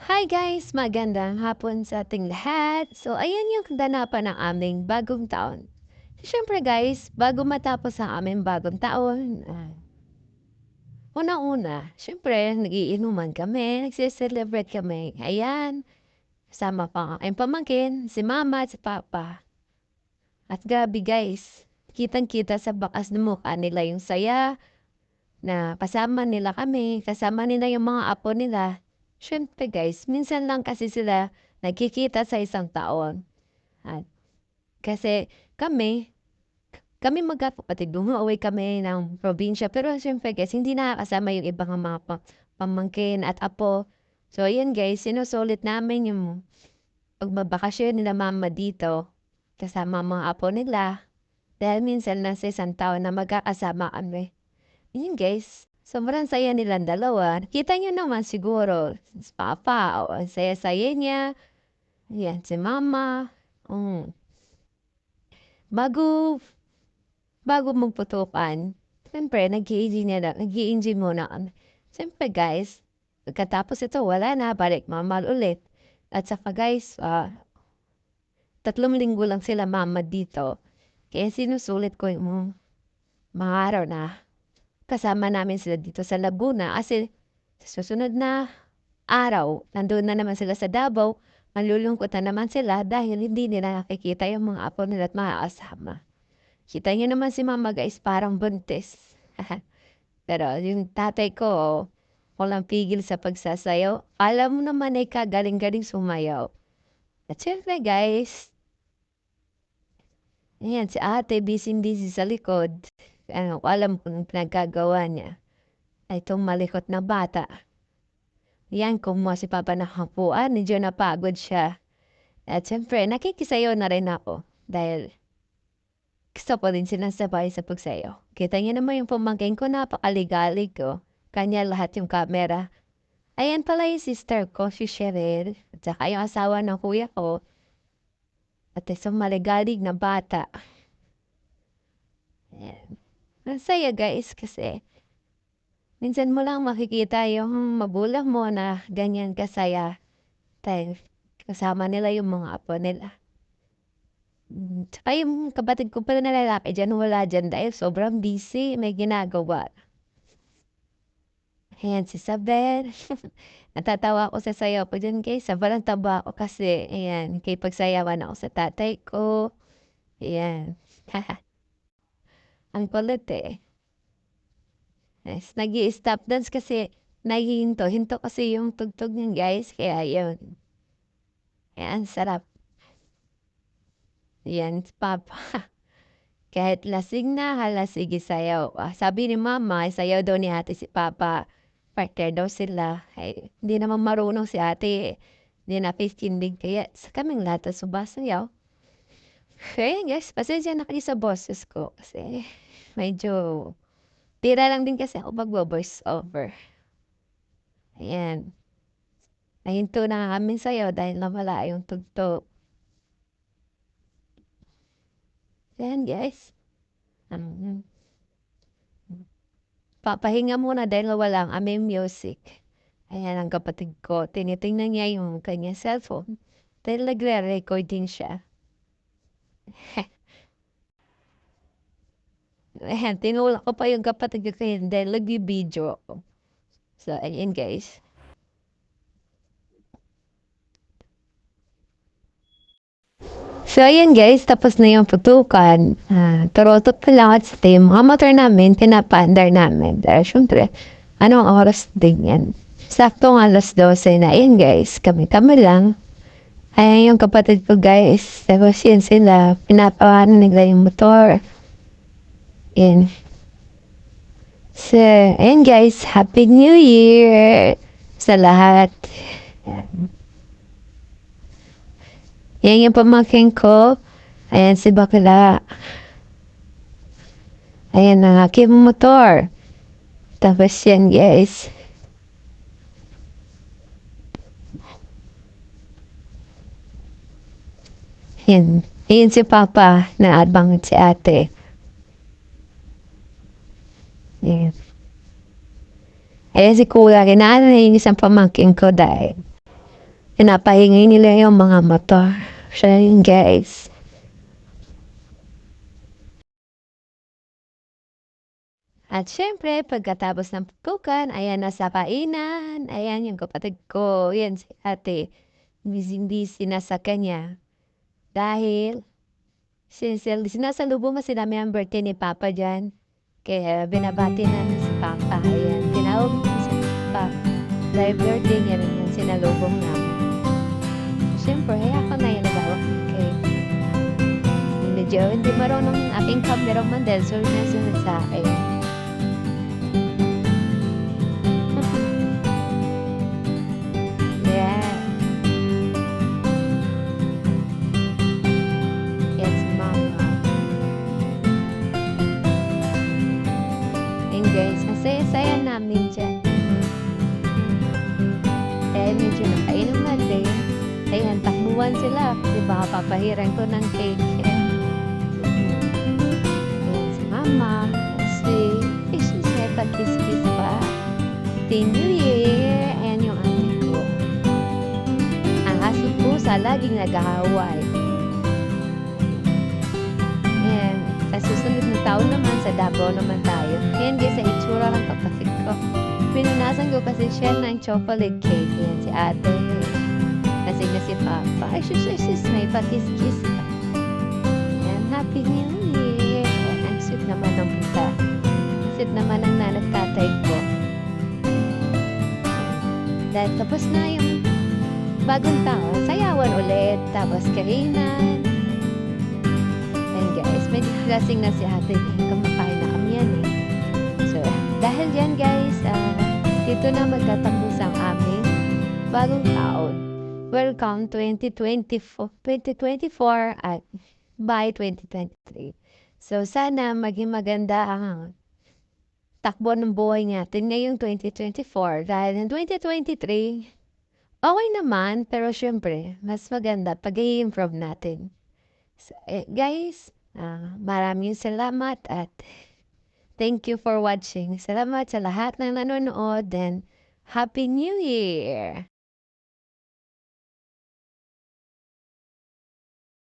Hi guys! Magandang hapon sa ating lahat. So, ayan yung kaganapan ng aming bagong taon. Siyempre guys, bago matapos ang aming bagong taon, unang-una, siyempre, nagiinuman kami, nagse-celebrate kami. Ayan, kasama pa ang aking pamangkin, si mama at si papa. At grabe guys, kitang-kita sa bakas ng mukha nila yung saya na kasama nila kami, kasama nila yung mga apo nila. Siyempre guys, minsan lang kasi sila nagkikita sa isang taon. At kasi kami magkakapatid, umuwi kami ng probinsya. Pero siyempre guys, hindi nakakasama yung ibang mga pamangkin at apo. So ayan guys, sinusulit namin yung pagbabakasyon nila mama dito kasama ang mga apo nila. Dahil minsan lang sa isang taon na magkakasama kami. Yun guys, sobrang saya nilang dalawa. Kita niyo naman siguro, si papa, o ang saya-saya niya. Yan, si mama. Mm. Bago, bago magputukan, siyempre, nag-i-enjoy muna kami. Siyempre guys, pagkatapos ito, wala na, balik mamal ulit. At saka guys, 3 linggo lang sila mama dito. Kaya sinusulit ko yung mga araw na kasama namin sila dito sa Laguna kasi sa susunod na araw, nandoon na naman sila sa Davao, malulungkot na naman sila dahil hindi nila nakikita yung mga apo nila at mga kasama. Kita niyo naman si mama guys, parang buntis. Pero yung tatay ko, walang pigil sa pagsasayaw. Alam mo naman ay kagaling-galing sumayaw. At syempre guys, ayan, si ate busy-busy sa likod. Ano, alam kung pinagkagawa niya. Ay itong malikot na bata. Yan, kumuha si papa ng hapuan, medyo napagod siya. At siyempre, nakikisayaw na rin ako. Dahil gusto ko din sinasabay sa pagsayaw. Kita niya naman yung pamangkin ko, napakaligalig ko. Kanya lahat yung camera. Ayan pala yung sister ko, si Cheryl. At saka yung asawa ng kuya ko. At isang maligalig na bata. Ayan. Ang saya guys kasi minsan mo lang makikita yung magulang mo na ganyan kasaya. Dahil kasama nila yung mga apo nila. Tsaka yung kapatid ko pala na lalaki diyan, wala diyan dahil sobrang busy, may ginagawa. Ayan si Isabel. Natatawa ako sa sayaw ko diyan guys, sobrang taba ako kasi ayan, nakipagsayawan ako sa tatay ko. Ayan. Ang kulit eh. Yes, nag-i-stop dance kasi hinto kasi yung tugtog niyan guys, kaya yun. Ayan, sarap. Yan, si papa. Kahit lasing na, hala sige sayaw. Sabi ni mama, sayaw daw ni ate si papa. Partner daw sila. Ay, hindi naman marunong si ate. Hindi na kindig kaya sa kaming lahat subasayaw. Kaya guys, pasensya na kayo sa boses ko. Kasi medyo tira lang din kasi ako magbo-voice over. Ayan. Nahinto na nga kami sayaw dahil nawala yung tugtog. Ayan guys. Papahinga muna dahil wala ang aming music. Ayan ang kapatid ko, tinitingnan niya yung kanyang cellphone dahil nagre-record din siya. Ayan, tinulak ko pa yung kapatid ko dahil nag-video ako. So, ayan guys. So, ayan guys, tapos na yung putukan. Turotot pa lang at sa yung mga motor namin, pinapaandar namin. Dahil syempre, anong oras din yan? Saktong 12:00 na. Ayan guys, kami-kami lang. Ayan yung kapatid ko guys. Tapos yun sila, pinapawanan nila yung motor. Yan. So, ayan guys, Happy New Year sa lahat. Yan yung pamangkin ko. Ayan si Bakla. Ayan ang aking motor. Tapos yan guys. Yan. Ayan si Papa na abangan si ate. Yan. Ayan si Kuya. Kinaan na yung isang pamangkin ko dahil Pinapahingi nila yung mga motor. Siya yun, guys. At syempre, pagkatapos ng putukan, ayan na sa kainan. Ayan yung kapatid ko. Yan si ate. Busy-busy na sa kanya. Dahil, sinasalubong kasi namin ang birthday ni Papa dyan. Kaya binabati namin si Papa. Ayan, tinawag ko si Papa. Dahil birthday niya rin yan, sinalubong namin. Siyempre, ako na yung nagawak ng cake. Medyo hindi marunong aking cameraman dahil sunod sa akin. Yeah. Yes, Mama. And guys, masaya-saya namin dyan. Dahil medyo nakainom na din. Ayan, takbuhan sila. Di ba, papahiran ko ng cake. Ayan, si Mama. Si Issues may pag-kiss-kiss pa. Happy New Year! Ayan yung anak ko. Ang aso pusa laging nag-aaway. Ayan, sa susunod na taon naman, sa Davao naman tayo. Ayan guys, sa itsura ng kapatid ko. Pinunasan ko kasi siya ng chocolate cake. Ayan, si ate. Kasi na si Papa. Ay, sus, may pakis-kiss pa. Ayan, Happy New Year. Ayan, ang sweet naman ng puta. Sweet naman ang nanagtatay ko. Dahil tapos na yung bagong taon, sayawan ulit. Tapos kainan. Ayan guys, medyo lasing na si ate. Kumakain na kami yan eh. So, dahil yan guys, dito na magtatapos ang aming bagong taon. Welcome 2024 at by 2023. So, sana maging maganda ang takbo ng buhay natin ngayong 2024. Dahil ng 2023, okay naman, pero syempre, mas maganda pag i-improve natin. So, guys, maraming salamat at thank you for watching. Salamat sa lahat ng nanonood and Happy New Year!